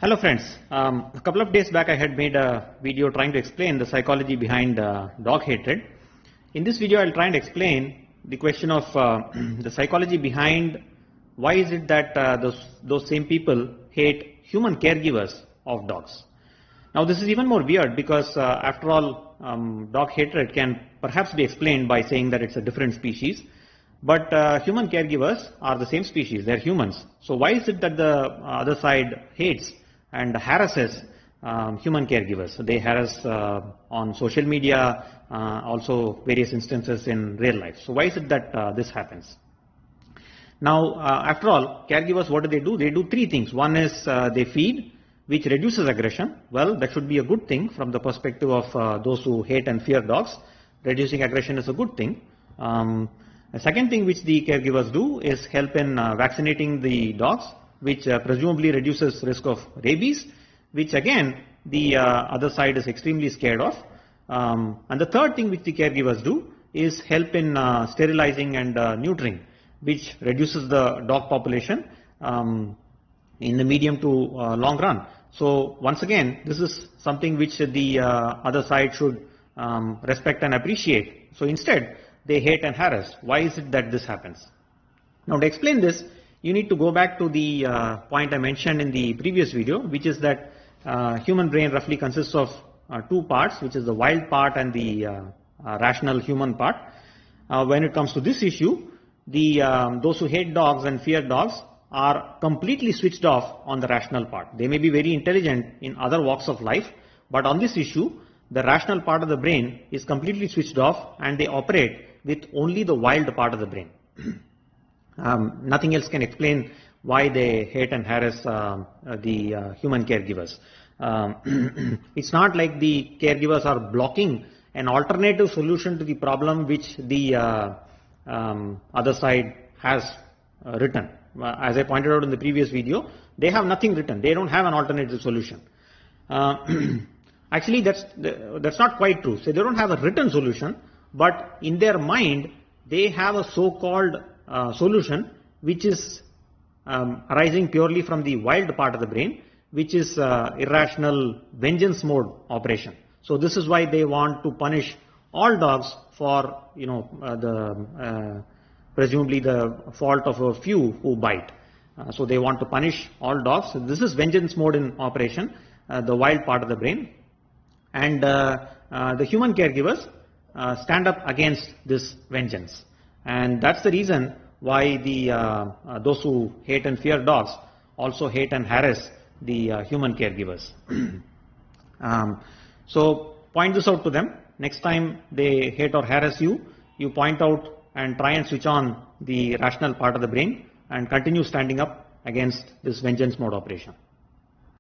Hello friends, a couple of days back I had made a video trying to explain the psychology behind dog hatred. In this video I'll try and explain the question of the psychology behind why is it that those same people hate human caregivers of dogs. Now this is even more weird because after all dog hatred can perhaps be explained by saying that it's a different species. But human caregivers are the same species, they're humans. So why is it that the other side hates and harasses human caregivers? So they harass on social media, also various instances in real life. So why is it that this happens? Now, after all, caregivers, what do? They do three things. One is they feed, which reduces aggression. Well, that should be a good thing from the perspective of those who hate and fear dogs. Reducing aggression is a good thing. The second thing which the caregivers do is help in vaccinating the dogs, which presumably reduces risk of rabies, which again the other side is extremely scared of. And the third thing which the caregivers do is help in sterilizing and neutering, which reduces the dog population in the medium to long run. So once again, this is something which the other side should respect and appreciate. So instead, they hate and harass. Why is it that this happens? Now to explain this, you need to go back to the point I mentioned in the previous video, which is that human brain roughly consists of two parts, which is the wild part and the rational human part. When it comes to this issue, those who hate dogs and fear dogs are completely switched off on the rational part. They may be very intelligent in other walks of life, but on this issue, the rational part of the brain is completely switched off and they operate with only the wild part of the brain. Nothing else can explain why they hate and harass the human caregivers. It's not like the caregivers are blocking an alternative solution to the problem which the other side has written. As I pointed out in the previous video, they have nothing written. They don't have an alternative solution. Actually, that's not quite true. So they don't have a written solution, but in their mind, they have a so-called solution which is arising purely from the wild part of the brain, which is irrational vengeance mode operation. So this is why they want to punish all dogs for presumably the fault of a few who bite. So they want to punish all dogs. So this is vengeance mode in operation, the wild part of the brain. And the human caregivers stand up against this vengeance. And that's the reason why those who hate and fear dogs also hate and harass the human caregivers. So point this out to them. Next time they hate or harass you, you point out and try and switch on the rational part of the brain and continue standing up against this vengeance mode operation.